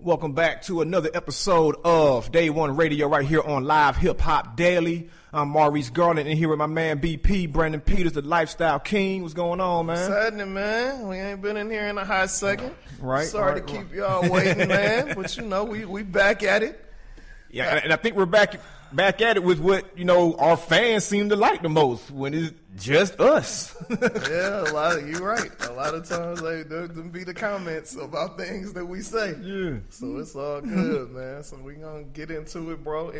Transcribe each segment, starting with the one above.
Welcome back to another episode of Day One Radio right here on Live Hip Hop Daily. I'm Maurice Garland and here with my man BP, Brandon Peters, the Lifestyle King. What's going on, man? What's happening, man? We ain't been in here in a hot second. Right. Sorry to keep y'all waiting, man. But you know, we back at it. Yeah, and I think we're back at it with what, you know, our fans seem to like the most when it's just us. Yeah, you're right. A lot of times there be the comments about things that we say. Yeah. So it's all good, man. So we gonna get into it, bro.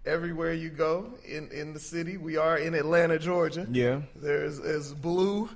Everywhere you go in the city, we are in Atlanta, Georgia. Yeah. There's Blue,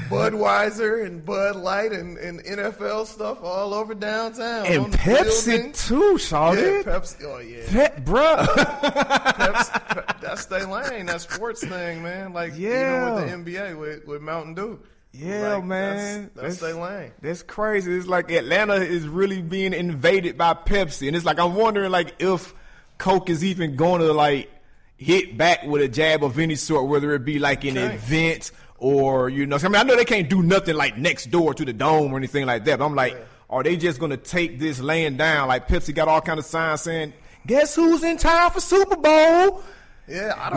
Budweiser, and Bud Light, and NFL stuff all over downtown. And Pepsi too, shawty. Yeah, Pepsi. Oh yeah, bruh. Pepsi, that's their lane. That sports thing, man. Like even with the NBA with Mountain Dew. Yeah, like, man. That's their lane. That's crazy. It's like Atlanta is really being invaded by Pepsi, and it's like I'm wondering like if Coke is even going to like hit back with a jab of any sort, whether it be like an event. Or, you know, I mean, I know they can't do nothing like next door to the Dome or anything like that, but I'm like, are they just going to take this laying down? Like Pepsi got all kind of signs saying, guess who's in town for Super Bowl? Yeah, I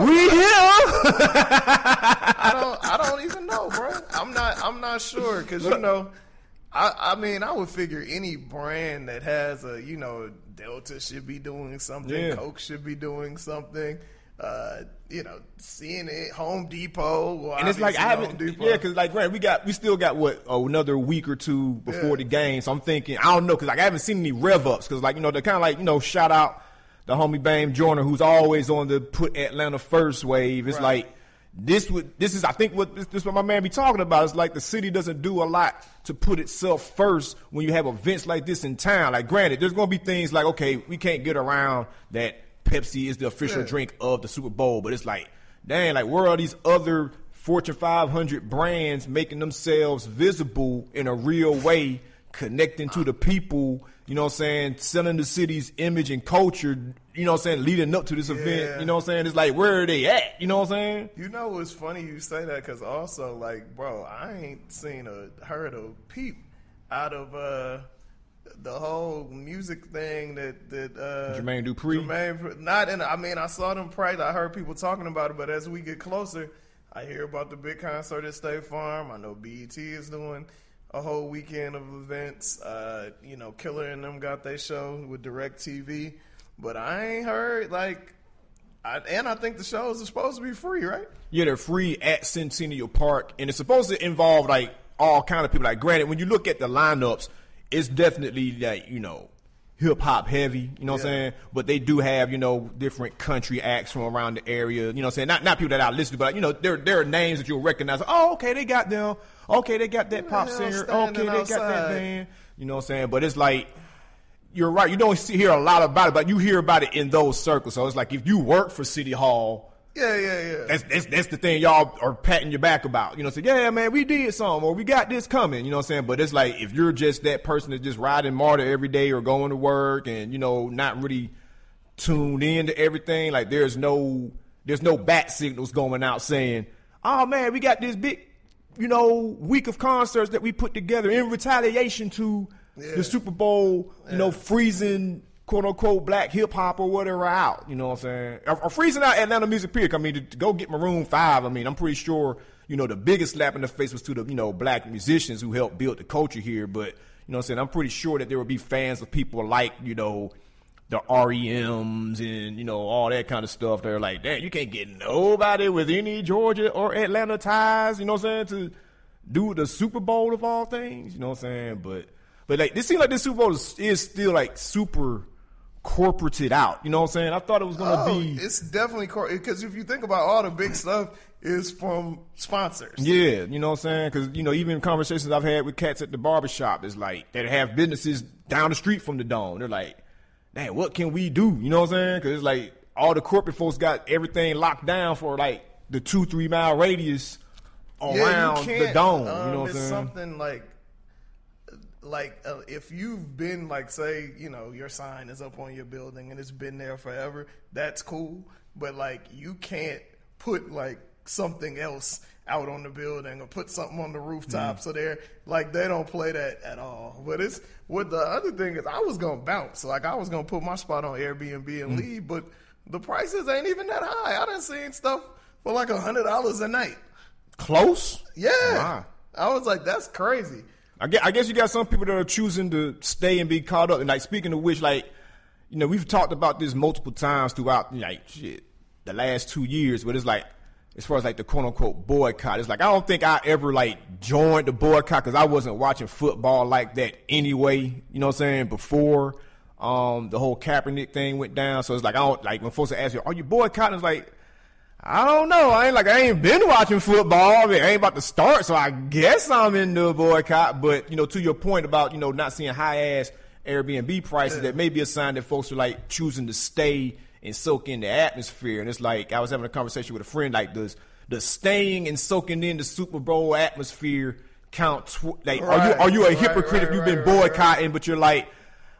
don't even know, bro. I'm not sure because, you know, I mean, I would figure any brand that has a, you know, Delta should be doing something, Coke should be doing something. You know, seeing it, Home Depot. Well, and it's like I haven't, because like we still got another week or two before the game. So I'm thinking, I don't know, because like I haven't seen any rev ups, because like, you know, they're kind of like, you know, shout out the homie Bame Joyner, who's always on the put Atlanta first wave. It's like this is I think what my man be talking about. It's like the city doesn't do a lot to put itself first when you have events like this in town. Like granted, there's gonna be things like, okay, we can't get around that Pepsi is the official drink of the Super Bowl, but it's like, dang, like where are these other Fortune 500 brands making themselves visible in a real way, connecting to the people, you know what I'm saying, selling the city's image and culture, you know what I'm saying, leading up to this event, you know what I'm saying? It's like, where are they at? You know what I'm saying? You know, it's funny you say that because also, like, bro, I ain't heard a peep out of the whole music thing that Jermaine Dupri. I saw them price. I heard people talking about it, but as we get closer, I hear about the big concert at State Farm. I know BET is doing a whole weekend of events. You know, Killer and them got their show with DirecTV, but I ain't heard I think the shows are supposed to be free, right? Yeah, they're free at Centennial Park, and it's supposed to involve like all kind of people. Like, granted, when you look at the lineups, it's definitely like, you know, hip hop heavy, you know what I'm saying? But they do have, you know, different country acts from around the area, you know what I'm saying? Not people that I listen to, but, you know, there are names that you'll recognize. Oh, okay, they got them. Okay, they got that pop singer. Okay, they got that band. You know what I'm saying? But it's like, you're right. You don't hear a lot about it, but you hear about it in those circles. So it's like if you work for City Hall, that's the thing y'all are patting your back about. You know, say, yeah, man, we did something, or we got this coming. You know what I'm saying? But it's like if you're just that person that's just riding MARTA every day or going to work and, you know, not really tuned in to everything, like there's no bat signals going out saying, oh man, we got this big, you know, week of concerts that we put together in retaliation to the Super Bowl, you know, freezing quote unquote black hip hop or whatever out, you know what I'm saying? Or freezing out Atlanta music period. I mean, to go get Maroon 5, I mean, I'm pretty sure, you know, the biggest slap in the face was to the, you know, black musicians who helped build the culture here. But, you know what I'm saying? I'm pretty sure that there would be fans of people like, you know, the REMs and, you know, all that kind of stuff. They're like, damn, you can't get nobody with any Georgia or Atlanta ties, you know what I'm saying, to do the Super Bowl of all things, you know what I'm saying? But like, this seems like this Super Bowl is still like super corporated out, you know what I'm saying? I thought it was going to be. It's definitely because if you think about all the big stuff is from sponsors. Yeah, you know what I'm saying? Because, you know, even conversations I've had with cats at the barbershop is like that have businesses down the street from the Dome. They're like, man, what can we do? You know what I'm saying? Because it's like all the corporate folks got everything locked down for like the 2-3 mile radius around the Dome. You know what I'm saying? It's something like if you've been like, say, you know, your sign is up on your building and it's been there forever, that's cool. But like you can't put like something else out on the building or put something on the rooftop. So they're like, they don't play that at all. But it's what the other thing is, I was gonna bounce. Like I was gonna put my spot on Airbnb and leave, but the prices ain't even that high. I done seen stuff for like $100 a night. Close? Yeah. Wow. I was like, that's crazy. I guess you got some people that are choosing to stay and be caught up. And like, speaking of which, like, you know, we've talked about this multiple times throughout, like, the last 2 years, but it's like, as far as like the quote unquote boycott, it's like, I don't think I ever like joined the boycott because I wasn't watching football like that anyway, you know what I'm saying, before the whole Kaepernick thing went down. So it's like, I don't, like, when folks ask you, are you boycotting? It's like, I don't know. I ain't been watching football. I mean, I ain't about to start, so I guess I'm in the boycott. But, you know, to your point about, you know, not seeing high-ass Airbnb prices, that may be a sign that folks are, like, choosing to stay and soak in the atmosphere. And it's like, I was having a conversation with a friend, like, does staying and soaking in the Super Bowl atmosphere count? Are you a hypocrite if you've been boycotting, but you're like,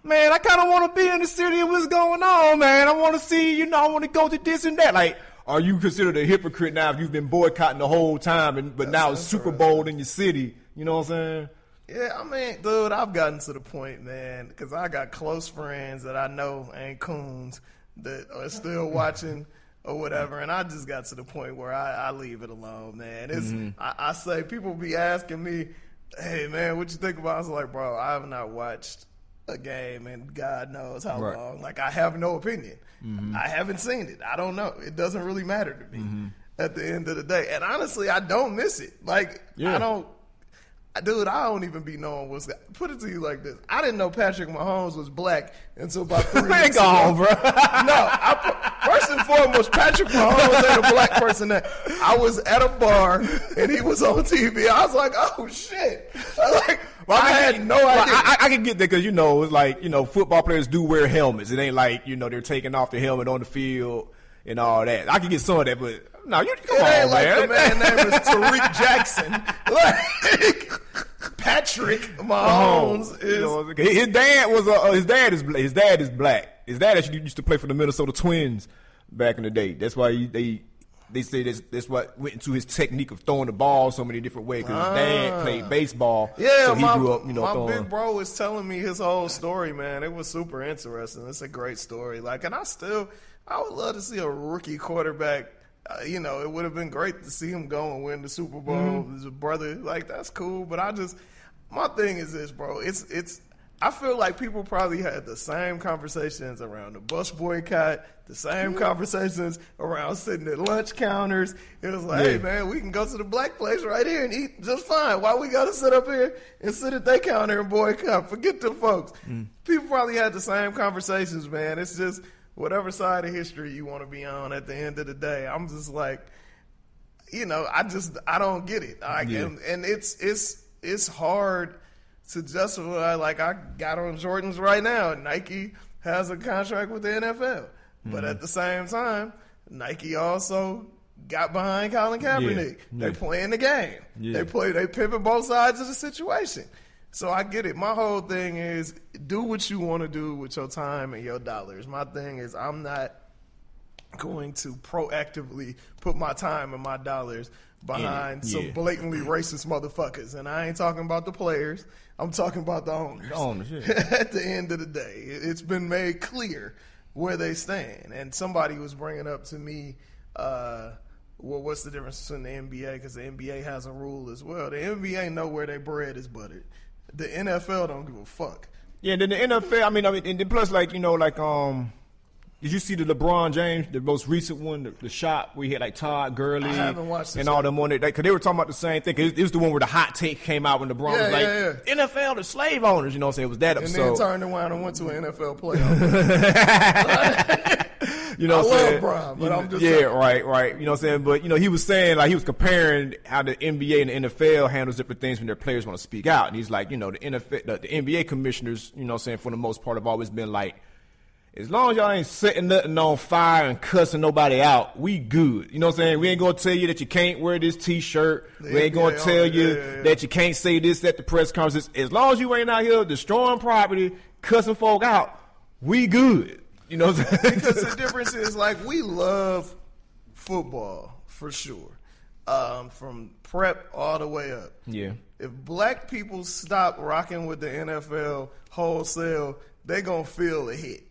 man, I kind of want to be in the city and what's going on, man. I want to see, you know, I want to go to this and that. Like, are you considered a hypocrite now if you've been boycotting the whole time, but now it's Super Bowl in your city? You know what I'm saying? Yeah, I mean, dude, I've gotten to the point, man, because I got close friends that I know ain't coons that are still watching or whatever, and I just got to the point where I leave it alone, man. It's I say, people be asking me, hey, man, what you think about it? I was like, bro, I have not watched a game in God knows how long. Like, I have no opinion. I haven't seen it. I don't know. It doesn't really matter to me at the end of the day. And honestly, I don't miss it. Like, I don't even be knowing what's – put it to you like this. I didn't know Patrick Mahomes was black until about 3 weeks ago. On, bro. First and foremost, Patrick Mahomes ain't a black person. That I was at a bar, and he was on TV. I was like, oh, shit. I had no idea. I can get that because, you know, it's like, you know, football players do wear helmets. It ain't like, you know, they're taking off the helmet on the field and all that. I can get some of that, but no, you come on, ain't like man. The man name is Tariq Jackson. Like, Patrick Mahomes is. You know, his dad is black. His dad actually used to play for the Minnesota Twins back in the day. That's why they say that's what went into his technique of throwing the ball so many different ways because his dad played baseball. Yeah, so he grew up, you know, my big bro was telling me his whole story, man. It was super interesting. It's a great story. Like, and I would love to see a rookie quarterback. You know, it would have been great to see him go and win the Super Bowl. His brother, like, that's cool. But my thing is this, bro. I feel like people probably had the same conversations around the bus boycott, the same conversations around sitting at lunch counters. It was like, hey, man, we can go to the black place right here and eat just fine. Why we got to sit up here and sit at their counter and boycott? Forget them folks. People probably had the same conversations, man. It's just whatever side of history you want to be on at the end of the day. I'm just like, you know, I don't get it. And it's hard to justify, like, I got on Jordans right now. Nike has a contract with the NFL. But at the same time, Nike also got behind Colin Kaepernick. They playing the game. They pivot both sides of the situation. So I get it. My whole thing is do what you want to do with your time and your dollars. My thing is I'm not going to proactively put my time and my dollars behind some blatantly racist motherfuckers. And I ain't talking about the players. I'm talking about the owners. The owners, At the end of the day, it's been made clear where they stand. And somebody was bringing up to me, what's the difference between the NBA? Because the NBA has a rule as well. The NBA know where their bread is buttered. The NFL don't give a fuck. Yeah, then the NFL, I mean, and then plus, like, you know, like, did you see the LeBron James, the most recent one, the shot where he had like Todd Gurley and all them on it? Because they were talking about the same thing. Cause it was the one where the hot take came out when LeBron was like, NFL, the slave owners, you know what I'm saying? It was that episode. And then turned around and went to an NFL playoff. You know what I'm saying? LeBron, but I'm just saying. Right. You know what I'm saying? But, you know, he was saying, like, he was comparing how the NBA and the NFL handles different things when their players want to speak out. And he's like, you know, the NBA commissioners, you know what I'm saying, for the most part have always been like, as long as y'all ain't setting nothing on fire and cussing nobody out, we good. You know what I'm saying? We ain't going to tell you that you can't wear this T-shirt. We ain't going to tell you that you can't say this at the press conferences. As long as you ain't out here destroying property, cussing folk out, we good. You know what I'm saying? Because the difference is, like, we love football for sure. from prep all the way up. Yeah. If black people stop rocking with the NFL wholesale, they gonna feel a hit.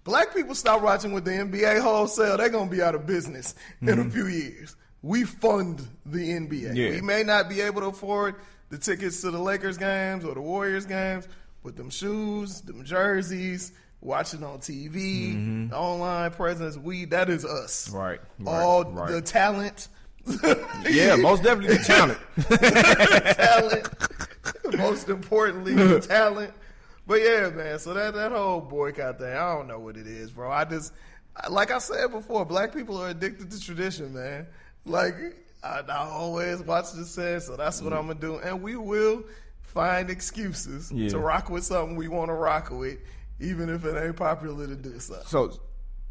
Black people stop watching with the NBA wholesale, they're gonna be out of business in a few years. We fund the NBA. Yeah. We may not be able to afford the tickets to the Lakers games or the Warriors games, but them shoes, them jerseys, watching on TV, online presence, that is us. Right. All the talent. Yeah, most definitely the talent. Talent. Most importantly, the talent. But yeah, man, so that whole boycott thing, I don't know what it is, bro. Like I said before, black people are addicted to tradition, man. Like, I always watch the set, so that's what I'm going to do. And we will find excuses to rock with something we want to rock with, even if it ain't popular to do so. So,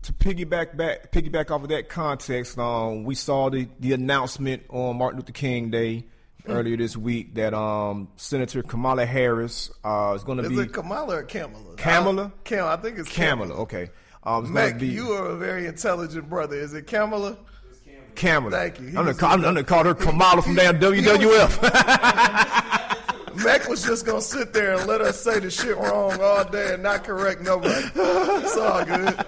to piggyback off of that context, we saw the announcement on Martin Luther King Day earlier this week that Senator Kamala Harris is going to be. Is it Kamala or Kamala? Kamala? I think it's Kamala. Okay. Mac, you are a very intelligent brother. Is it Kamala? Kamala. Thank you. I'm gonna call her Kamala from damn WWF. Mac was just gonna sit there and let us say the shit wrong all day and not correct nobody. It's all good.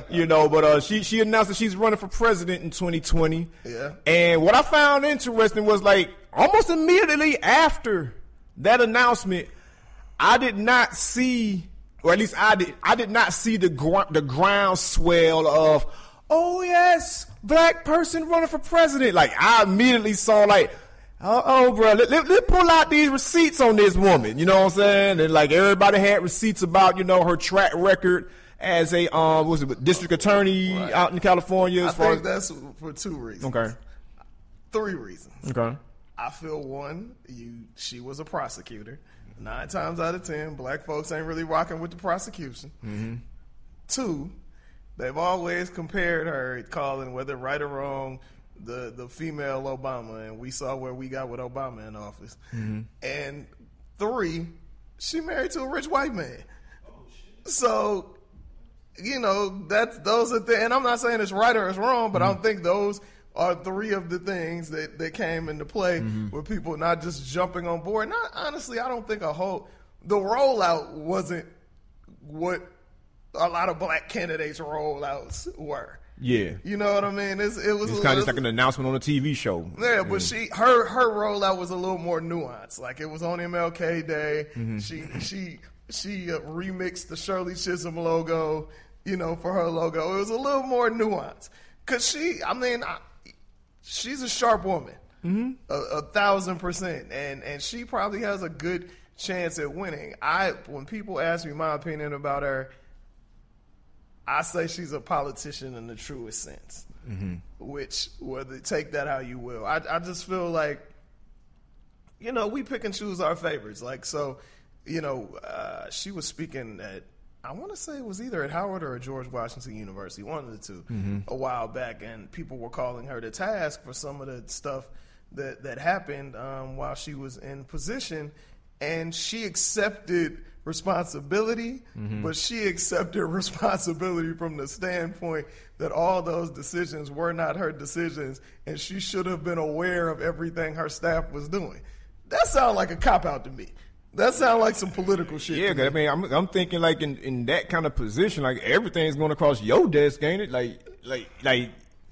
You know, but she announced that she's running for president in 2020. Yeah. And what I found interesting was, like, almost immediately after that announcement, I did not see, or at least I did not see the groundswell of, oh yes, black person running for president. Like, I immediately saw, like, bro, let's pull out these receipts on this woman. You know what I'm saying? And like, everybody had receipts about, you know, her track record as a district attorney out in California. I think that's for two reasons. Okay. 3 reasons. Okay. I feel one, she was a prosecutor. 9 times out of 10, black folks ain't really rocking with the prosecution. Mm-hmm. 2, they've always compared her, calling, whether right or wrong, the female Obama, and we saw where we got with Obama in office. Mm-hmm. And 3, she married to a rich white man. Oh, shit. So, you know, those are and I'm not saying it's right or it's wrong, but I don't think those are 3 of the things that came into play with people not just jumping on board. Not honestly, I don't think the rollout wasn't what a lot of black candidates' rollouts were. Yeah, you know what I mean. It was kind of like an announcement on a TV show. Yeah, but her rollout was a little more nuanced. Like, it was on MLK Day. Mm-hmm. She remixed the Shirley Chisholm logo, you know, for her logo. It was a little more nuanced because she's a sharp woman, 1,000%, and she probably has a good chance at winning. When people ask me my opinion about her, I say she's a politician in the truest sense, which, whether take that how you will. I just feel like, you know, we pick and choose our favorites. Like, so, you know, she was speaking at, I want to say it was either at Howard or at George Washington University, one of the two, a while back, and people were calling her to task for some of the stuff that happened while she was in position, and she accepted responsibility, but she accepted responsibility from the standpoint that all those decisions were not her decisions, and she should have been aware of everything her staff was doing. That sounds like a cop-out to me. That sounds like some political shit. Yeah, I mean, I'm thinking, like, in that kind of position, like, everything's going to cross your desk, ain't it? Like,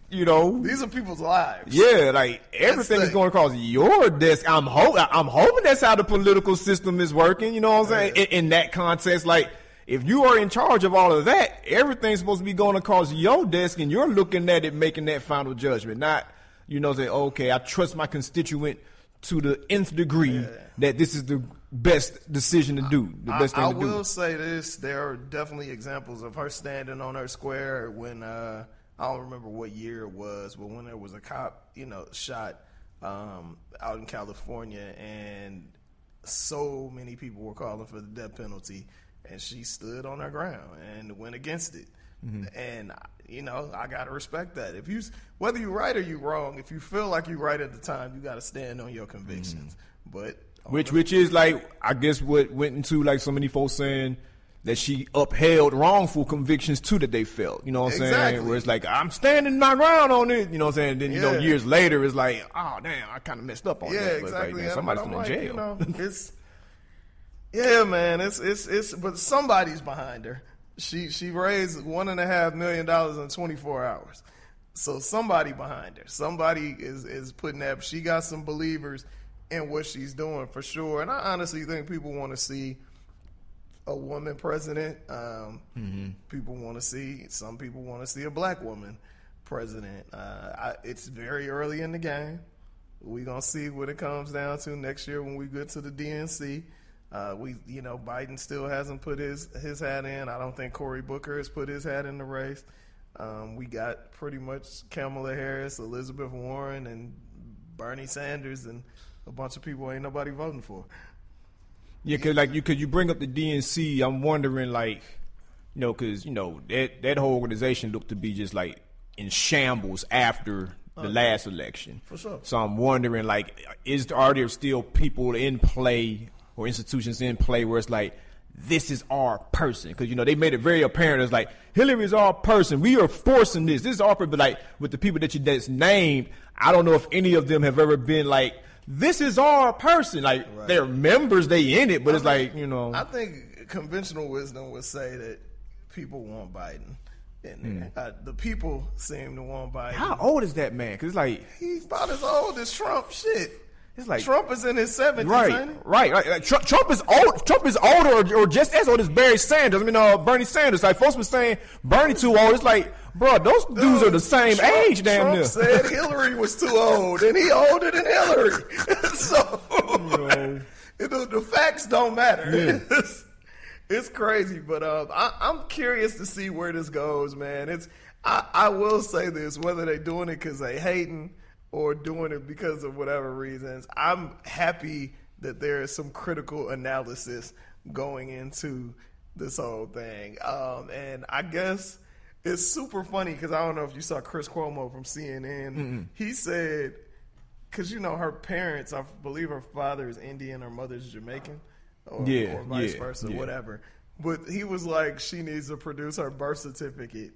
you know, these are people's lives. Yeah, like, everything is going to cross your desk. I'm hoping that's how the political system is working. You know what I'm saying? In that context, like, if you are in charge of all of that, everything's supposed to be going across your desk, and you're looking at it, making that final judgment. Not, you know, say, okay, I trust my constituent to the nth degree that this is the best decision to do. The best thing to do. I will say this: there are definitely examples of her standing on her square when I don't remember what year it was, but when there was a cop, you know, shot out in California, and so many people were calling for the death penalty, and she stood on her ground and went against it. And, you know, I gotta respect that. Whether you're right or you're wrong, if you feel like you're right at the time, you gotta stand on your convictions. But which is, like, I guess what went into, like, so many folks saying, that she upheld wrongful convictions too that they felt. You know what I'm saying? Where it's like, I'm standing my ground on it. You know what I'm saying? Then, you know, years later, it's like, oh, damn, I kind of messed up on that. Yeah, exactly. Like, somebody's in jail. You know, man, it's, but somebody's behind her. She raised $1.5 million in 24 hours. So somebody behind her. Somebody is putting that. She got some believers in what she's doing for sure. And I honestly think people want to see a woman president. People want to see, some people want to see a black woman president. It's very early in the game. We're going to see what it comes down to next year when we get to the DNC. Biden still hasn't put his hat in. I don't think Cory Booker has put his hat in the race. We got pretty much Kamala Harris, Elizabeth Warren, and Bernie Sanders, and a bunch of people ain't nobody voting for. Yeah, cause you bring up the DNC. I'm wondering, like, you know, cause you know that whole organization looked to be just like in shambles after the last election. For sure. So I'm wondering, like, are there still people in play or institutions in play where it's like, this is our person? Because, you know, they made it very apparent. It's like, Hillary is our person. We are forcing this. This is our person. But, like, with the people that's named, I don't know if any of them have ever been like, this is our person. Like, they're members, they in it, but it's like, you know. I think conventional wisdom would say that people want Biden in there. The people seem to want Biden. How old is that man? Because it's like, he's about as old as Trump. Shit. It's like Trump is in his 70s, right? ain't he? Right. Like, Trump is old. Trump is older, or just as old as Barry Sanders. I mean, Bernie Sanders. Like, folks were saying Bernie too old. It's like, bro, those dudes are the same age, damn near. Trump said Hillary was too old, and he older than Hillary. So the facts don't matter. Yeah. It's crazy, but I'm curious to see where this goes, man. I will say this: whether they're doing it because they hating or doing it because of whatever reasons, I'm happy that there is some critical analysis going into this whole thing. And I guess it's super funny because I don't know if you saw Chris Cuomo from CNN. Mm-hmm. He said, because, you know, her parents, I believe her father is Indian, her mother's Jamaican, or vice versa, whatever. But he was like, she needs to produce her birth certificate,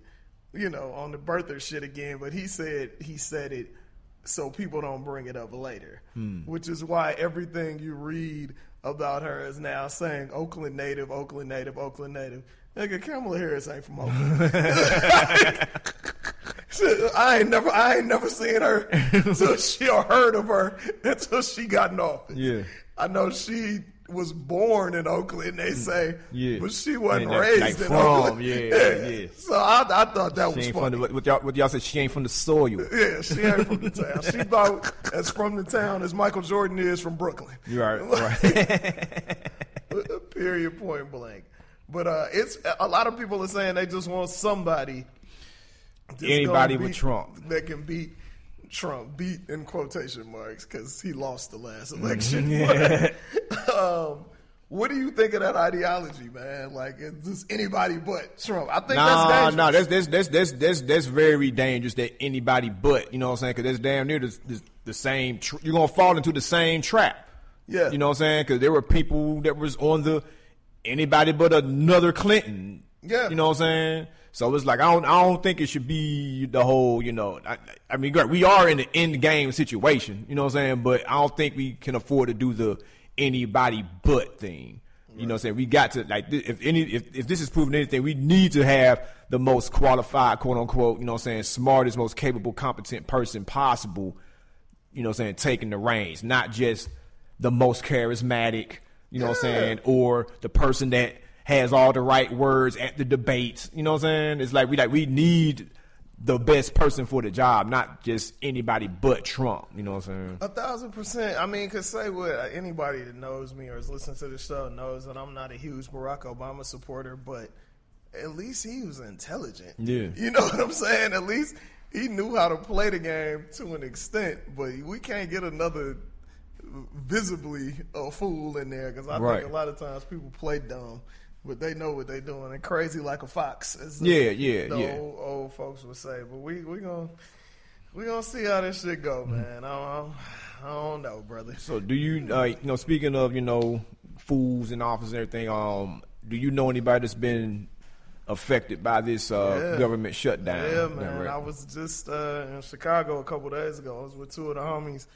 you know, on the birther shit again. But he said it so people don't bring it up later, which is why everything you read about her is now saying Oakland native, Oakland native, Oakland native. Nigga, Kamala Harris ain't from Oakland. I ain't never seen her until she or heard of her until she got in office. Yeah, I know she was born in Oakland, they say, but she wasn't raised in Oakland. Yeah. So I thought that was funny. What y'all said, she ain't from the soil. Yeah, she ain't from the town. She about as from the town as Michael Jordan is from Brooklyn. You're right. Period, point blank. But it's a lot of people are saying they just want somebody. Anybody with Trump that can beat Trump, beat in quotation marks, because he lost the last election. What do you think of that ideology, man? Like, it's just anybody but Trump. I think that's dangerous. That's very dangerous. That anybody but, you know what I'm saying? Because that's damn near the same. You're gonna fall into the same trap. Yeah, you know what I'm saying? Because there were people that was on the anybody but another Clinton. Yeah, you know what I'm saying? So it's like I don't think it should be the whole, you know. I mean, great, we are in the end game situation, you know what I'm saying? But I don't think we can afford to do the anybody but thing. You know what I'm saying? We got to, like, if this is proving anything, we need to have the most qualified, quote unquote, you know what I'm saying, smartest, most capable, competent person possible, you know what I'm saying, taking the reins, not just the most charismatic, you know what I'm saying, or the person that has all the right words at the debates. You know what I'm saying? It's like we need the best person for the job, not just anybody but Trump. You know what I'm saying? 1,000%. I mean, because say what anybody that knows me or is listening to the show knows that I'm not a huge Barack Obama supporter, but at least he was intelligent. Yeah. You know what I'm saying? At least he knew how to play the game to an extent, but we can't get another visibly a fool in there, because I think a lot of times people play dumb. But they know what they're doing, and crazy like a fox, as the old folks would say. But we gonna see how this shit go, man. I don't know, brother. So do you, you know, speaking of, you know, fools in office and everything, do you know anybody that's been affected by this government shutdown? Yeah, man. Right? I was just in Chicago a couple days ago. I was with two of the homies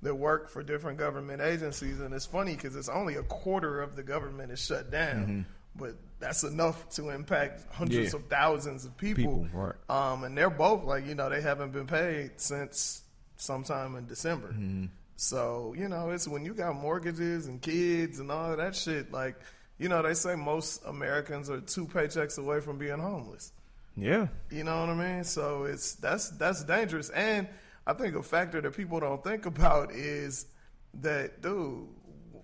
that work for different government agencies, and it's funny because it's only a quarter of the government is shut down, but that's enough to impact hundreds of thousands of people. Right. And they're both like, they haven't been paid since sometime in December. So, it's when you got mortgages and kids and all of that shit, like, they say most Americans are 2 paychecks away from being homeless. Yeah. You know what I mean? So that's dangerous. And I think a factor that people don't think about is that, dude,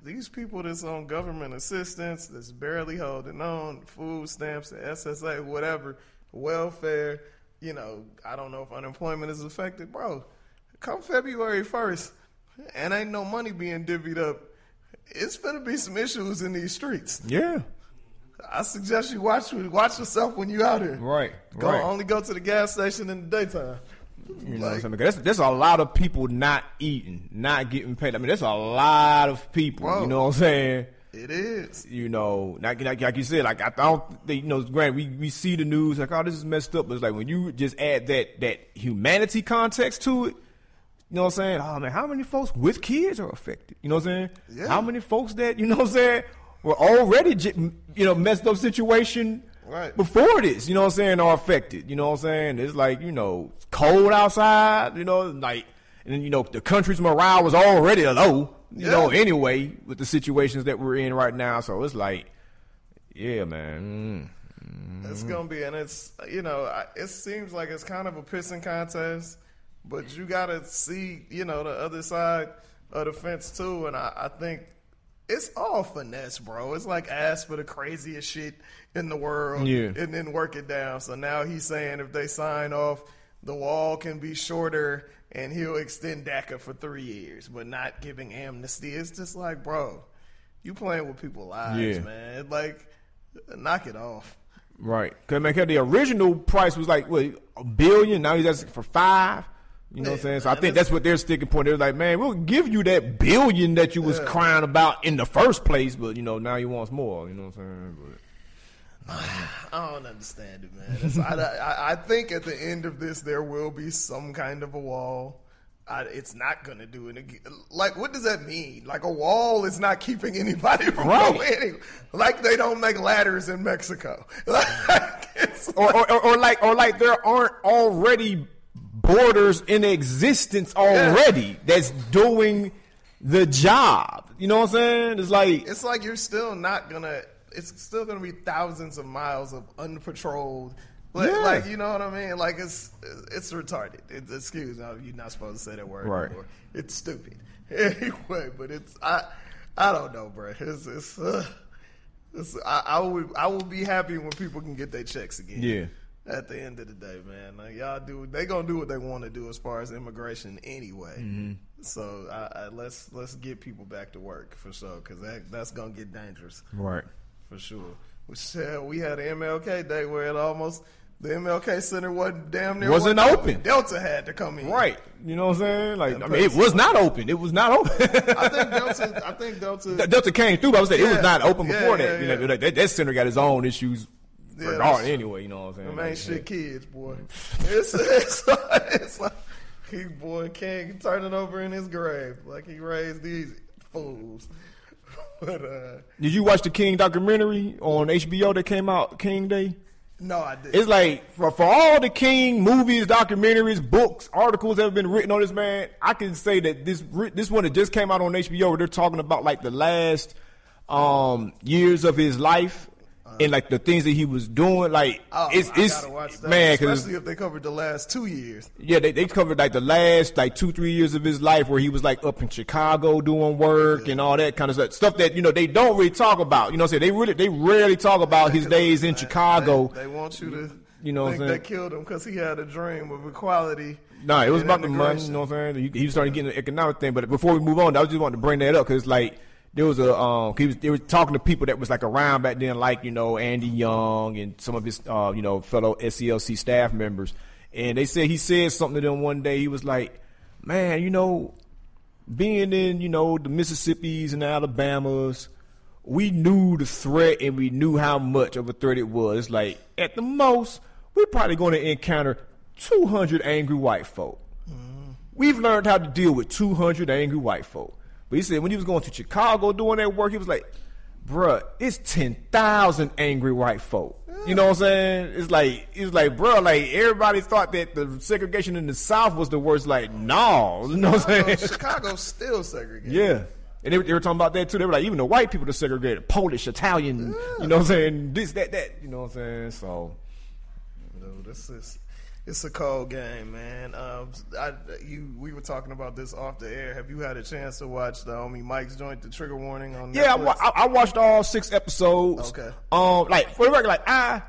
these people that's on government assistance, that's barely holding on, food stamps, the SSA, whatever, welfare, I don't know if unemployment is affected. Bro, come February 1st, and ain't no money being divvied up, it's going to be some issues in these streets. Yeah. I suggest you watch yourself when you out here. Right. Only go to the gas station in the daytime. You know what I'm saying? There's a lot of people not eating, not getting paid. I mean, there's a lot of people. Bro, you know what I'm saying? It is. Like you said, like I don't think, granted, we see the news like, oh, this is messed up. But it's like when you just add that humanity context to it, you know what I'm saying? Oh man, how many folks with kids are affected? You know what I'm saying? Yeah. How many folks that, you know what I'm saying, were already, messed up situation before this, you know what I'm saying, are affected. You know what I'm saying? It's like, it's cold outside, like, and then, the country's morale was already low, anyway, with the situations that we're in right now. So it's like, yeah, man. It's going to be, and it's, it seems like it's kind of a pissing contest, but you got to see, the other side of the fence too. And I think it's all finesse, bro. It's like ask for the craziest shit in the world and then work it down. So now he's saying if they sign off, the wall can be shorter and he'll extend DACA for 3 years, but not giving amnesty. It's just like, bro, you playing with people's lives, man. Like, knock it off. Right. Because the original price was like, what, $1 billion? Now he's asking for $5 billion. You know what I'm saying? So I think that's what their sticking point. They're like, man, we'll give you that $1 billion that you was crying about in the first place, but now you want more. You know what I'm saying? But I don't understand it, man. I think at the end of this, there will be some kind of a wall. It's not going to do it again. Like, what does that mean? Like, a wall is not keeping anybody from going anywhere. Like, they don't make ladders in Mexico. Or like there aren't already borders in existence already that's doing the job. You know what I'm saying? It's like you're still not gonna. It's still gonna be thousands of miles of unpatrolled. Like, you know what I mean? Like, it's retarded. Excuse me, you're not supposed to say that word anymore. It's stupid. Anyway, but I don't know, bro. I will be happy when people can get their checks again. Yeah. At the end of the day, man, like, they gonna do what they want to do as far as immigration anyway. So let's get people back to work for sure, because that's gonna get dangerous, right? For sure. We had an MLK day where the MLK Center wasn't open. Delta had to come in, right? You know what I'm saying? Like, I mean, it was not open. It was not open. I think Delta came through, but I was saying it was not open before that. That center got its own issues. Anyway, you know what I'm saying? Them ain't shit kids, boy. It's like King turning over in his grave like he raised these fools. But did you watch the King documentary on HBO that came out, King Day? No, I didn't. It's like for all the King movies, documentaries, books, articles that have been written on this man, I can say that this one that just came out on HBO, where they're talking about like the last years of his life. And like the things that he was doing, like it's gotta watch that. Man, especially if they covered the last 2 years. Yeah, they covered like the last 2-3 years of his life, where he was like up in Chicago doing work and all that kind of stuff that they don't really talk about. You know what I'm saying? They rarely talk about his days in Chicago. They want you to think they killed him because he had a dream of equality. No, it was about the money. You know what I'm saying? He started getting the economic thing. But before we move on, I just wanted to bring that up because like. There was they were talking to people that was like around back then, like, Andy Young and some of his, fellow SCLC staff members. And they said he said something to them one day. He was like, man, being in, the Mississippis and Alabamas we knew the threat and we knew how much of a threat it was. It's like, at the most, we're probably going to encounter 200 angry white folk. We've learned how to deal with 200 angry white folk. But he said when he was going to Chicago doing that work, he was like, bruh, it's 10,000 angry white folk. You know what I'm saying? It's like, bruh, like, everybody thought that the segregation in the South was the worst. Like, no. You know what I'm saying? Chicago's still segregated. Yeah. And they were talking about that, too. They were like, even the white people are segregated. Polish, Italian, you know what I'm saying? This, that. You know what I'm saying? So. Dude, it's a cold game, man. We were talking about this off the air. Have you had a chance to watch the homie Mike's joint, the Trigger Warning on Netflix? Yeah, I watched all 6 episodes. Okay. Like, for the record, like, I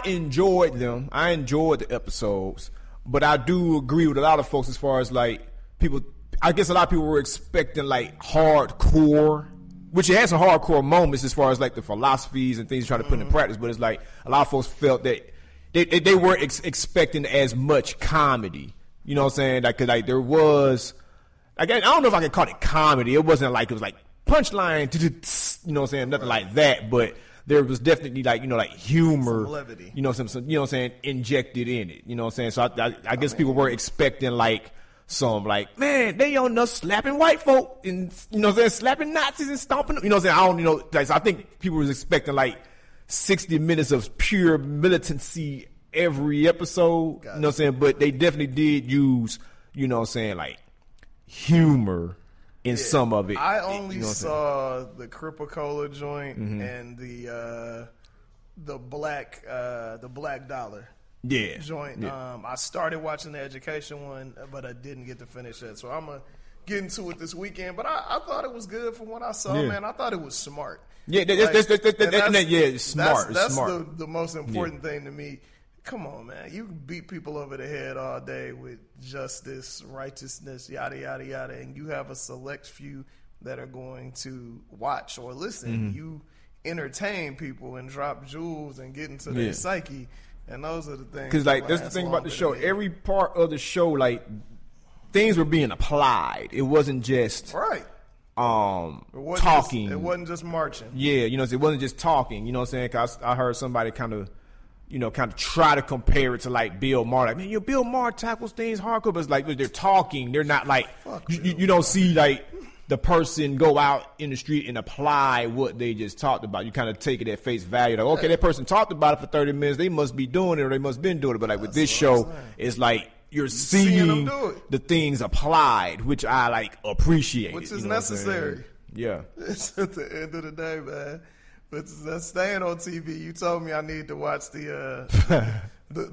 enjoyed them. I enjoyed the episodes. But I do agree with a lot of folks as far as, like, people, I guess a lot of people were expecting, like, hardcore, which it had some hardcore moments as far as, like, the philosophies and things you try to put into practice. But it's like, a lot of folks felt that they weren't expecting as much comedy. You know what I'm saying? Like, 'cause, like, there was, like, I don't know if I could call it comedy. It wasn't like, it was like punchline, you know what I'm saying? Nothing like that. But there was definitely, like, you know, like humor, some levity. you know, some you know what I'm saying, injected in it. You know what I'm saying? So I guess people were expecting, like, some, like, man, they on us slapping white folk and, you know what I'm saying, slapping Nazis and stomping them. You know what I'm saying? I don't, you know, like, so I think people was expecting, like, 60 minutes of pure militancy every episode, you know what I'm saying? But they definitely did use, you know what I'm saying, like, humor in some of it. I only saw the Cripicola joint and the black dollar joint. Yeah. I started watching the education one, but I didn't get to finish it. So I'm going to get into it this weekend. But I thought it was good from what I saw, man. I thought it was smart. Yeah, it's smart. That's smart. The most important thing to me. Come on, man. You can beat people over the head all day with justice, righteousness, yada, yada, yada, and you have a select few that are going to watch or listen. You entertain people and drop jewels and get into their psyche, and those are the things. Because, like, that's the thing about the show. Every part of the show, like, things were being applied. It wasn't just talking. It wasn't just marching. Yeah, you know, it wasn't just talking. You know what I'm saying? 'Cause I heard somebody kind of try to compare it to, like, Bill Maher. Like, man, Bill Maher tackles things hardcore, but it's like, they're talking. They're not like, you don't see, like, the person go out in the street and apply what they just talked about. You kind of take it at face value. Like, okay, that person talked about it for 30 minutes. They must be doing it, or they must have been doing it. But, like, with this show, it's like, you're seeing the things applied, which I, like, appreciate. Which is necessary. Yeah. It's at the end of the day, man. But staying on TV, you told me I need to watch the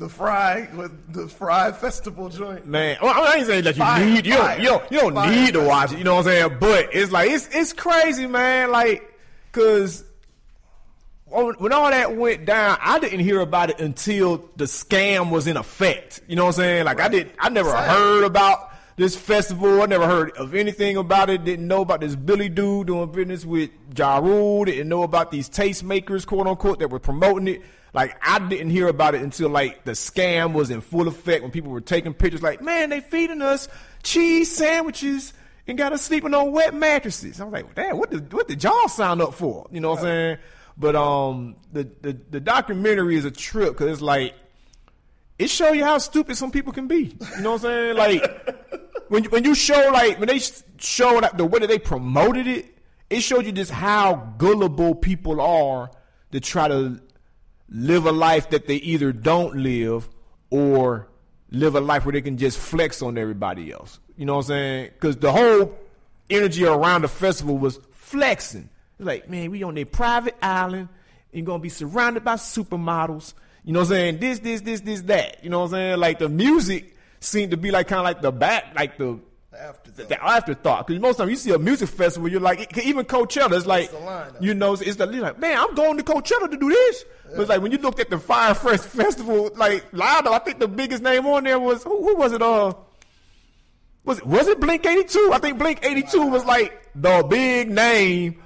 Fry Festival joint. Man, I ain't saying that you don't need to watch it. You know what I'm saying? But it's like it's crazy, man. Like, 'cause when all that went down, I didn't hear about it until the scam was in effect. You know what I'm saying? Like, I never heard about this festival. I never heard of anything about it. Didn't know about this Billy dude doing business with Ja Rule. Didn't know about these tastemakers, quote unquote, that were promoting it. Like, I didn't hear about it until, like, the scam was in full effect, when people were taking pictures like, man, they feeding us cheese sandwiches and got us sleeping on wet mattresses. I was like, damn, what did y'all sign up for? You know what I'm saying? But the documentary is a trip, because it's like, it show you how stupid some people can be. You know what I'm saying? Like, when you show, like, when they showed the way that they promoted it, it showed you just how gullible people are to try to live a life that they either don't live, or live a life where they can just flex on everybody else. You know what I'm saying? Because the whole energy around the festival was flexing. It's like, man, we on a private island and going to be surrounded by supermodels. You know what I'm saying? This, that. You know what I'm saying? Like, the music seemed to be, like, kind of like the afterthought. Because most of the time you see a music festival, you're like, even Coachella, it's like, you know, you're like, man, I'm going to Coachella to do this. Yeah. But it's like, when you looked at the Fire Fresh Festival, like, live, I think the biggest name on there was, who was it? Was it Blink 82? I think Blink 82 was, like, the big name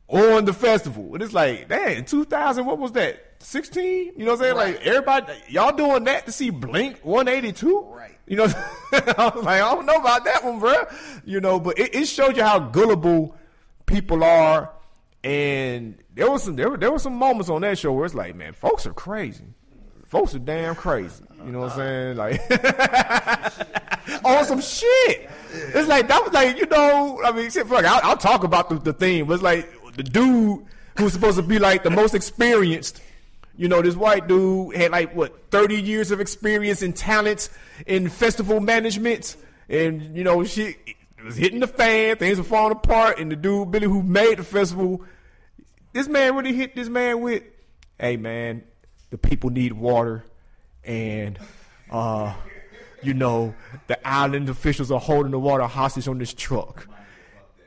on the festival. And it's like, damn, 2000, what was that? 16? You know what I'm saying? Right. Like, everybody, y'all doing that to see Blink 182? Right. You know, I was like, I don't know about that one, bro. You know, but it showed you how gullible people are. And there were some moments on that show where it's like, man, folks are crazy. Folks are damn crazy. You know what I'm saying? Like on some shit. It's like that was like, you know, I mean, shit, fuck, I'll talk about the theme, but it's like the dude who's supposed to be like the most experienced. You know, this white dude had like 30 years of experience and talents in festival management, and you know, shit was hitting the fan, things were falling apart, and the dude Billy who made the festival, this man really hit this man with, hey man, the people need water, and you know, the island officials are holding the water hostage on this truck,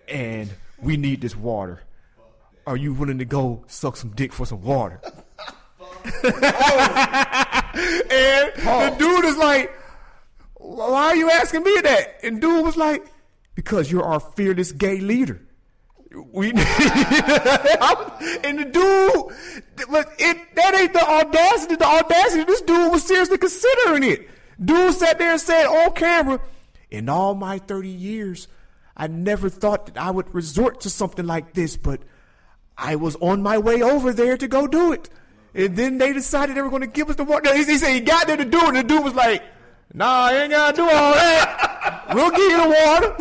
and we need this water. Are you willing to go suck some dick for some water? And the dude is like, why are you asking me that? And dude was like, because you're our fearless gay leader. And the dude, but that ain't the audacity. The audacity, this dude was seriously considering it. Dude sat there and said on camera, in all my 30 years, I never thought that I would resort to something like this, but I was on my way over there to go do it. And then they decided they were going to give us the water. He said he got there to do it, and the dude was like, nah, I ain't got to do all that. We'll give you the water.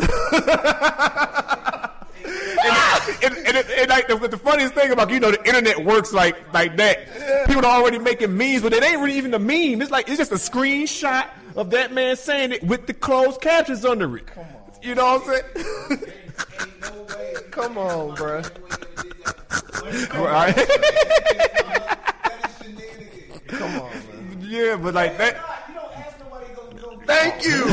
and like the funniest thing about, you know, the internet works like that. Yeah. People are already making memes, but it ain't really even a meme. It's like, it's just a screenshot of that man saying it with the closed captions under it. Come on. You know what I'm saying? Ain't no way. Come on, bro. Right. Come on, man. Yeah, but like that. You don't ask nobody to go. Thank you.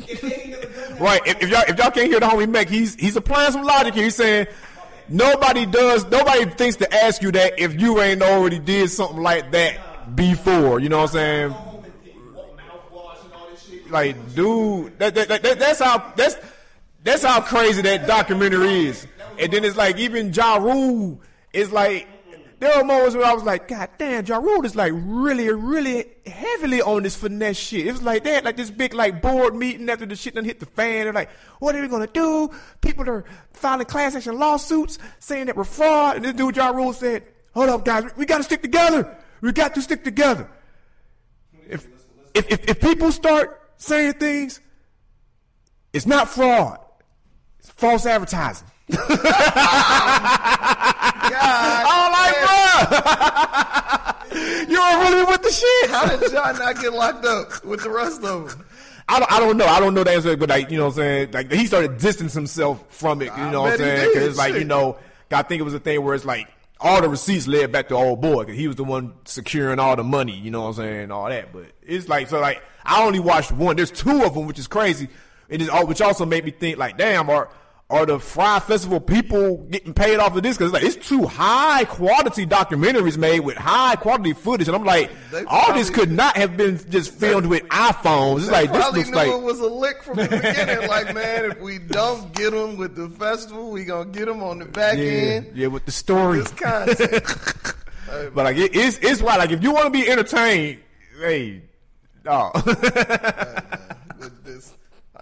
If they ain't never done that. Right. If y'all can't hear the homie Mac, he's applying some logic here. He's saying nobody thinks to ask you that if you ain't already did something like that before. You know what I'm saying? Like, dude, that's how crazy that documentary is. And then it's like even Ja Rule is like, there were moments where I was like, God damn, Ja Rule is like really, really heavily on this finesse shit. It was like they had like this big like board meeting after the shit done hit the fan. They're like, what are we gonna do? People are filing class action lawsuits saying that we're fraud. And this dude Ja Rule said, hold up guys, we gotta stick together. We got to stick together. If people start saying things, it's not fraud. It's false advertising. I'm like, bro, you were really with the shit. How did John not get locked up with the rest of them? I don't know. I don't know the answer, but like, you know what I'm saying? Like, he started distancing himself from it, you know what I'm saying? Because it's like, you know, I think it was a thing where it's like all the receipts led back to old boy because he was the one securing all the money, you know what I'm saying? All that. But it's like, so like, I only watched one. There's two of them, which is crazy. Which also made me think like, damn, are the Fry Festival people getting paid off of this? Because it's two high quality documentaries made with high quality footage, and I'm like, all this could not have been just filmed with iPhones. It's like, this looks like it was a lick from the beginning. Like, man, if we don't get them with the festival, we gonna get them on the back end. Yeah, with the story. This content. But like, it's why, like, if you want to be entertained, hey, no. With this.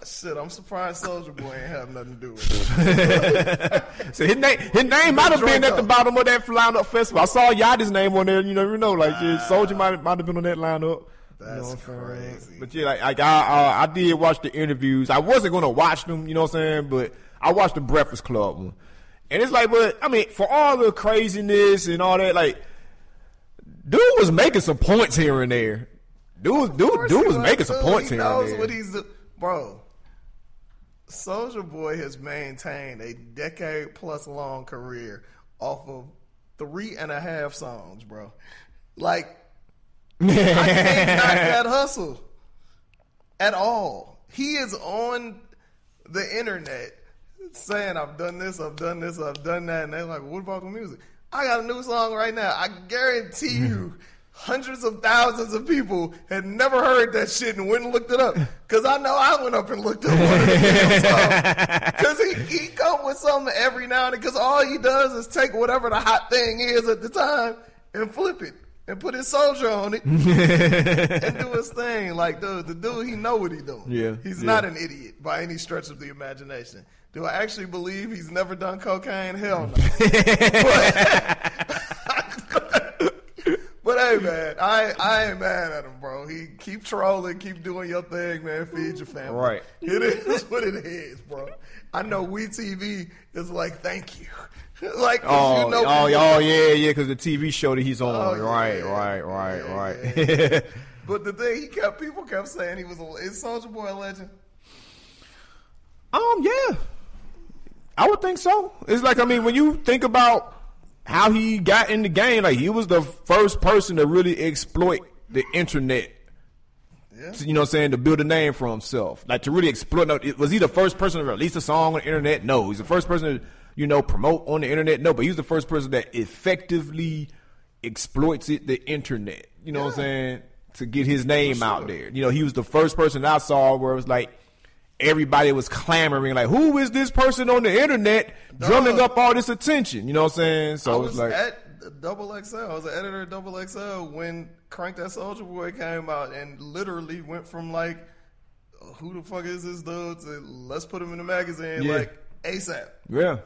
Shit, I'm surprised Soulja Boy ain't have nothing to do with it. So his name might have been at the bottom of that lineup festival. I saw Yachty's name on there. You never know. Like, Soulja might have been on that lineup. That's crazy. But yeah, like I did watch the interviews. I wasn't gonna watch them, you know what I'm saying? But I watched the Breakfast Club one, and it's like, but I mean, for all the craziness and all that, like, dude was making some points here and there. Dude was making some points here and there. He knows what he's doing, bro. Soulja Boy has maintained a decade-plus long career off of 3.5 songs, bro. Like, I can't knock that hustle at all. He is on the internet saying, I've done this, I've done this, I've done that, and they're like, what about the music? I got a new song right now. I guarantee you hundreds of thousands of people had never heard that shit and went and looked it up. Because I know I went up and looked up one of the damn songs. Because he come with something every now and then. Because all he does is take whatever the hot thing is at the time and flip it. and put his soldier on it and do his thing. Like, dude, the dude, he know what he doing. Yeah, He's not an idiot by any stretch of the imagination. Do I actually believe he's never done cocaine? Hell no. But hey, man, I ain't mad at him, bro. He keep trolling, keep doing your thing, man. Feed your family. Right. It is what it is, bro. I know WeTV is like, thank you. Like, yeah, because the TV show that he's on. Right. Yeah. But the thing people kept saying is Soulja Boy a legend? Yeah. I would think so. It's like, I mean, when you think about how he got in the game, like, he was the first person to really exploit the internet. Yeah. You know what I'm saying? To build a name for himself. Like, to really exploit. Was he the first person to release a song on the internet? No. He's the first person to, promote on the internet? No. But he was the first person that effectively exploits the internet. You know what I'm saying? To get his name out there. He was the first person I saw where it was like, everybody was clamoring, like, who is this person on the internet drumming up all this attention? You know what I'm saying? So I it was like at XXL. I was an editor at XXL when Crank That Soulja Boy came out, and literally went from like, who the fuck is this dude, to let's put him in the magazine like ASAP. Yeah.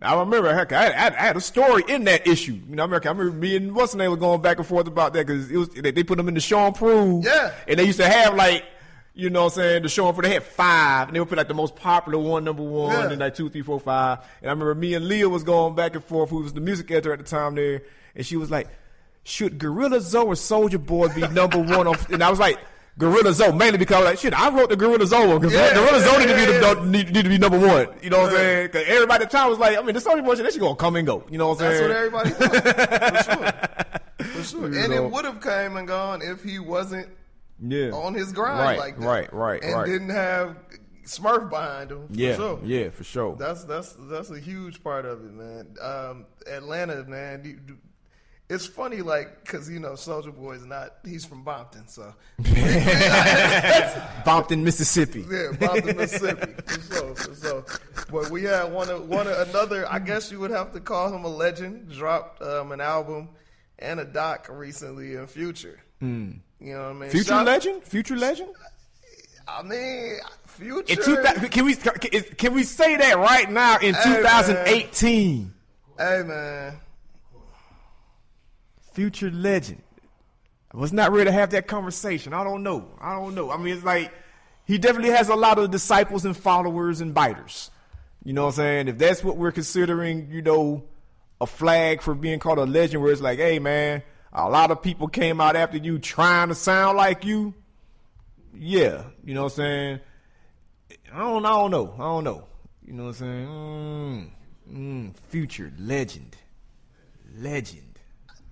I remember, heck, I had a story in that issue. I remember me and what's the name was going back and forth about that, because they put him in the Sean Prue. Yeah. And they used to have like, you know what I'm saying, the Sean Prue, they had 5, and they would put like the most popular one, number 1, and like 2, 3, 4, 5. And I remember me and Leah was going back and forth, who was the music editor at the time there, and she was like, should Gorilla Zoe or Soulja Boy be number 1 on? And I was like, Gorilla Zoe, mainly because like, shit, I wrote the Gorilla Zoe one, because Gorilla Zoe need to be number 1. You know what I'm saying? Because everybody at the time was like, I mean, the Soulja Boy shit, that shit gonna come and go. You know what I'm saying? That's what everybody thought. For sure. And it would have came and gone if he wasn't on his grind like that. Right. And didn't have Smurf behind him. For sure. That's a huge part of it, man. Atlanta, man. It's funny, like, because, Soulja Boy he's from Bompton, so. Bompton, Mississippi. Yeah, Bompton, Mississippi, for sure. But we had another, I guess you would have to call him a legend, dropped an album and a doc recently in Future. You know what I mean? Future legend? I mean, Future. Can we say that right now in 2018? Hey, man. Future legend. I was not ready to have that conversation. I don't know. I mean, it's like, he definitely has a lot of disciples and followers and biters. You know what I'm saying? If that's what we're considering, a flag for being called a legend, where it's like, hey, man, a lot of people came out after you trying to sound like you. Yeah. You know what I'm saying? I don't know. You know what I'm saying? Future legend.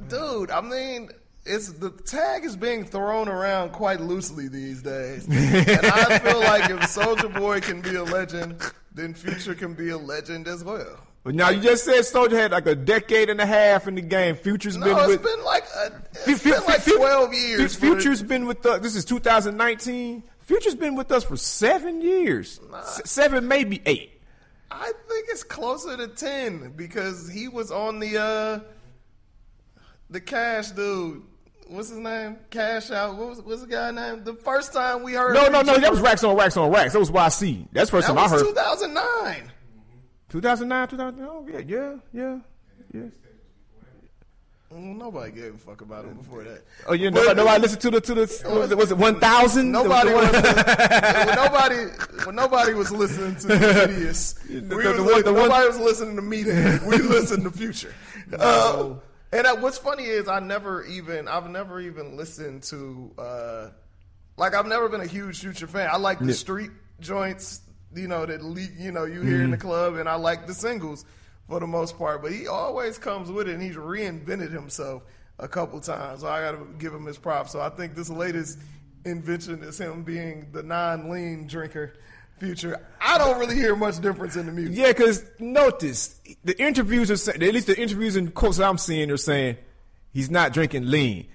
Dude, I mean, the tag is being thrown around quite loosely these days. And I feel like if Soulja Boy can be a legend, then Future can be a legend as well. But now you just said Soulja had like a decade and a half in the game. Future's been with... It's been like 12 years. Future's been with us. This is 2019. Future's been with us for 7 years. 7, maybe 8. I think it's closer to 10 because he was on the Cash dude. What's his name? Cash Out. What's the guy's name? The first time we heard. No. That was Racks on Racks on Racks. That was YC. That's the first time I heard. 2009. 2009. Oh yeah. Nobody gave a fuck about him before that. Oh yeah, nobody listened to the was it 1,000? Nobody was listening to the idiots. Nobody was listening to me. We listened to Future. No. And what's funny is I've never even listened to I've never been a huge Future fan. I like the street joints, that you hear in the club, and I like the singles for the most part. But he always comes with it, and he's reinvented himself a couple times. So I got to give him his props. So I think this latest invention is him being the non-lean drinker. Future, I don't really hear much difference in the music. Yeah, because notice the interviews are saying, at least the interviews and quotes that I'm seeing are saying he's not drinking lean.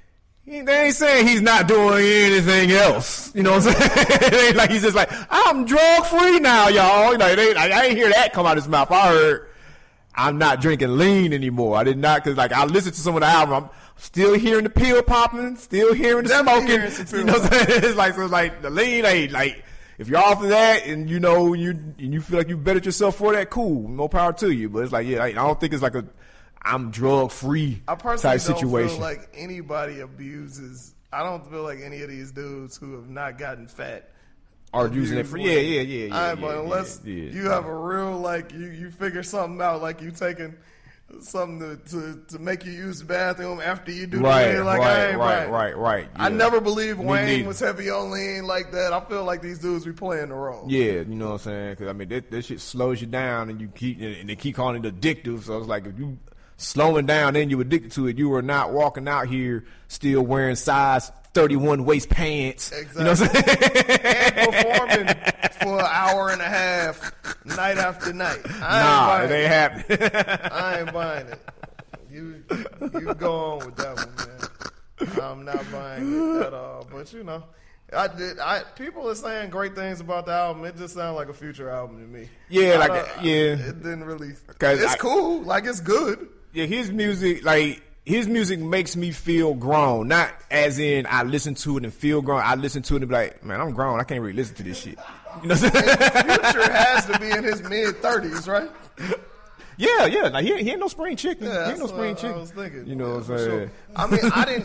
They ain't saying he's not doing anything else. You know what I'm saying? It ain't like he's just like, I'm drug free now, y'all. I ain't hear that come out of his mouth. I heard I'm not drinking lean anymore. I did not, because I listened to some of the album. I'm Still hearing the pill popping, still hearing the Definitely smoking. hearing some pill You know what I'm saying? It's like the lean ain't like if you're off of that and you know you feel like you bettered yourself for that, cool, more power to you. But it's like I don't think it's like I'm drug free I personally type don't situation. feel like anybody abuses. I don't feel like any of these dudes who have not gotten fat Are using it for unless you have a real like you figure something out, like you taking something to make you use the bathroom after you do the lean. Like right. I Yeah. never believed Wayne neither. was heavy on lean like that. I feel like these dudes be playing the role. Yeah, you know what I'm saying? Because I mean, that shit slows you down, and they keep calling it addictive. So it's like if you slowing down, then you addicted to it. You are not walking out here still wearing size 31 waist pants. Exactly. You know what I'm saying? And performing for an hour and a half, night after night. It ain't happening. I ain't buying it. You go on with that one, man. I'm not buying it at all. But you know, people are saying great things about the album. It just sounds like a Future album to me. Yeah, it didn't really. It's cool. Like it's good. Yeah, his music makes me feel grown. Not as in I listen to it and feel grown. I listen to it and be like, man, I'm grown. I can't really listen to this shit. You know what I'm saying? Future has to be in his mid-30s, right? Yeah. Like he ain't no spring chicken. Yeah, he ain't no spring I chicken. was thinking. You know what I'm saying? Sure. I mean,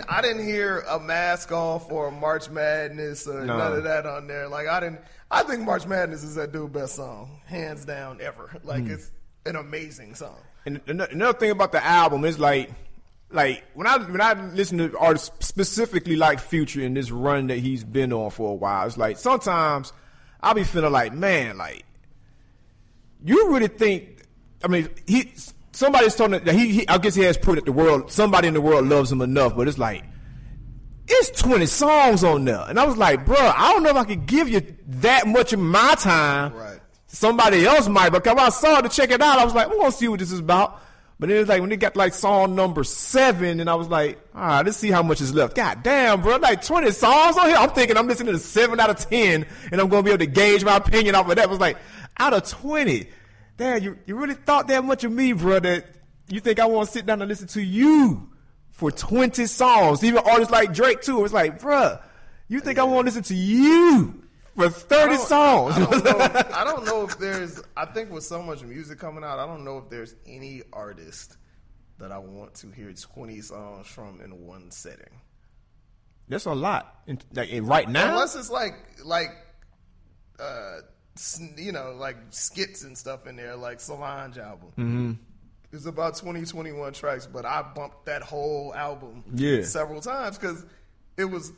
I didn't hear a mask off or a March Madness or none of that on there. Like I think March Madness is that dude's best song, hands down, ever. Like it's an amazing song. And another thing about the album is like when I listen to artists specifically like Future in this run that he's been on for a while, it's like sometimes I'll be feeling like, man, like you really think? I mean, somebody's told him that I guess he has proved that somebody in the world loves him enough, but it's like it's 20 songs on there, and I was like, bro, I don't know if I could give you that much of my time. Right. Somebody else might, but when I saw it to check it out, I was like, I'm gonna see what this is about. But then it's like when they got like song number 7, and I was like, all right, let's see how much is left. God damn, bro, like 20 songs on here. I'm thinking I'm listening to 7 out of 10, and I'm gonna be able to gauge my opinion off of that. I was like, out of 20, damn, you really thought that much of me, bro, that you think I want to sit down and listen to you for 20 songs. Even artists like Drake too. It's like, bro, you think I want to listen to you for 30 songs? I don't know if there's. I think with so much music coming out, I don't know if there's any artist that I want to hear 20 songs from in one setting. That's a lot. Right now, unless it's like you know, like skits and stuff in there, like Solange album. Mm-hmm. It's about 21 tracks, but I bumped that whole album several times because it was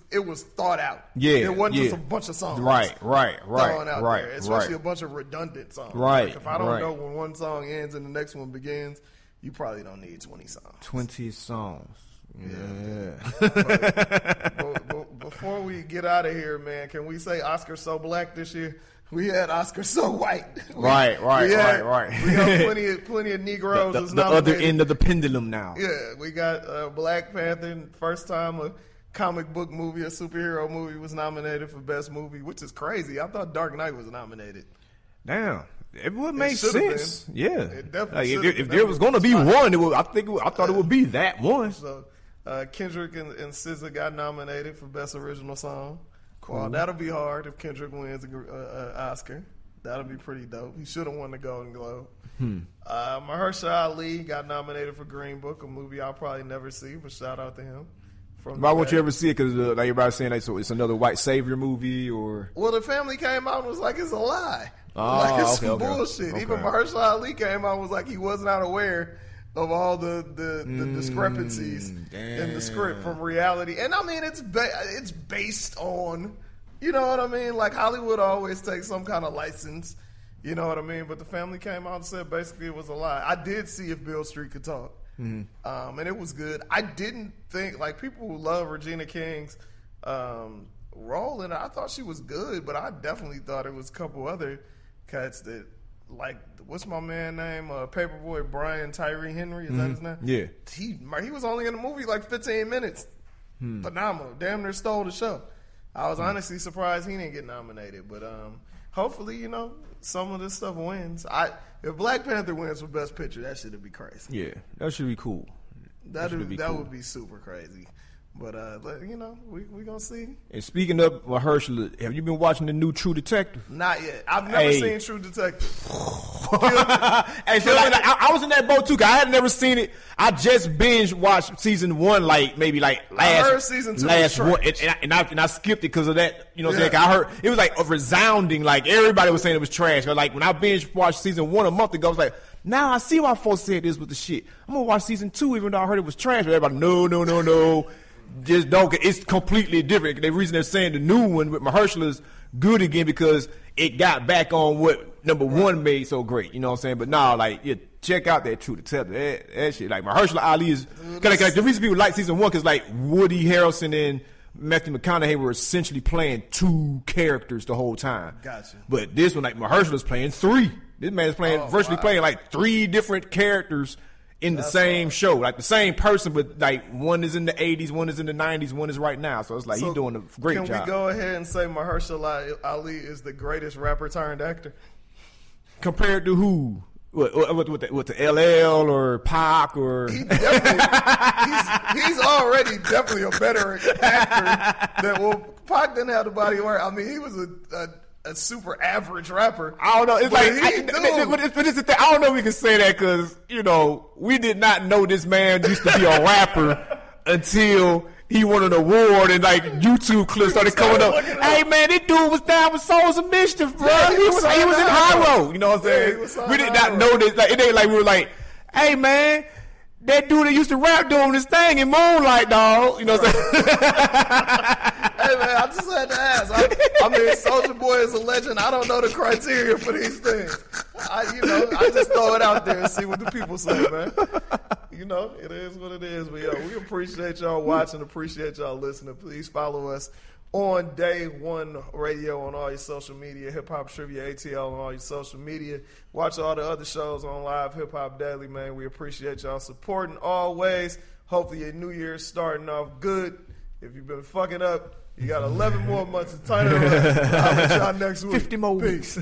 thought out. Yeah, it wasn't just a bunch of songs. Right. There, especially a bunch of redundant songs. Right. Like if I don't know when one song ends and the next one begins, you probably don't need 20 songs. 20 songs. Yeah. But before we get out of here, man, can we say Oscar so black this year? We had Oscar so white. Right. We got plenty of Negroes. The other end of the pendulum now. Yeah, we got Black Panther. First time a comic book movie, a superhero movie, was nominated for Best Movie, which is crazy. I thought Dark Knight was nominated. Damn. It would make sense. Been. Yeah. It definitely if there was going to be one, I thought it would be that one. So Kendrick and SZA got nominated for Best Original Song. Cool. Well, that'll be hard if Kendrick wins an Oscar. That'll be pretty dope. He should have won the Golden Globe. Mahershala Ali got nominated for Green Book, a movie I'll probably never see, but shout out to him. Why won't you ever see it? Because like everybody's saying that, so it's another white savior movie, or well, the family came out and was like it's a lie, like it's some bullshit. Okay. Even Mahershala Ali came out and was like he was not aware of all the discrepancies in the script from reality. And I mean, it's based on, you know what I mean? Like Hollywood always takes some kind of license, you know what I mean? But the family came out and said basically it was a lie. I did see If Beale Street Could Talk. And it was good. I didn't think, like, people who love Regina King's role in it, I thought she was good, but I definitely thought it was a couple other cats that, like, what's my man name? Paperboy Brian Tyree Henry, is that his name? Yeah. He was only in the movie like 15 minutes. Phenomenal. Damn near stole the show. I was honestly surprised he didn't get nominated, but hopefully, you know, some of this stuff wins. If Black Panther wins for Best Picture, that shit would be crazy. Yeah, that should be cool. That would be super crazy. But we gonna see. And speaking of Mahershala, have you been watching the new True Detective? Not yet. I've never seen True Detective. Hey, so I was in that boat too. Cause I had never seen it. I just binge watched season 1, maybe last. I heard season 2 was one, trash. and I skipped it because of that. You know what I'm saying? I heard it was like a resounding. Like everybody was saying it was trash. But like when I binge watched season 1 a month ago, I was like, now I see why folks said this was the shit. I'm gonna watch season 2, even though I heard it was trash. But everybody, no. Just don't. It's completely different. The reason they're saying the new one with Mahershala is good again because it got back on what number 1 made so great. You know what I'm saying? But now, check out that True Detective. That shit. Like Mahershala Ali is. Cause the reason people like season 1 because like Woody Harrelson and Matthew McConaughey were essentially playing 2 characters the whole time. Gotcha. But this one, like Mahershala's playing 3. This man's playing playing like 3 different characters in the same show, like the same person, but like one is in the 80s, one is in the 90s, one is right now. So it's like he's doing a great job. Can we go ahead and say Mahershala Ali is the greatest rapper turned actor? Compared to who? What the LL or Pac or? He's already definitely a better actor than Pac didn't have the body work. I mean, he was a super average rapper. I don't know. It's but it's the thing. I don't know if we can say that because we did not know this man used to be a rapper until he won an award and like YouTube clips started coming up. Hey man, this dude was down with Souls of Mischief, bro. Yeah, he was in High Road. You know what I'm saying? We did not know this. Like it ain't like we were like, hey man, that dude that used to rap doing this thing in Moonlight, dog. You know what I'm saying? Hey man, I just had to ask. I mean, Soulja Boy is a legend. I don't know the criteria for these things. I just throw it out there and see what the people say, man. It is what it is. But we appreciate y'all watching. Appreciate y'all listening. Please follow us on Day One Radio on all your social media. Hip Hop Trivia ATL on all your social media. Watch all the other shows on Live Hip Hop Daily, man. We appreciate y'all supporting always. Hopefully your new year's starting off good. If you've been fucking up, you got 11 more months to turn it around. I'll bet y'all next week. 50 more Peace.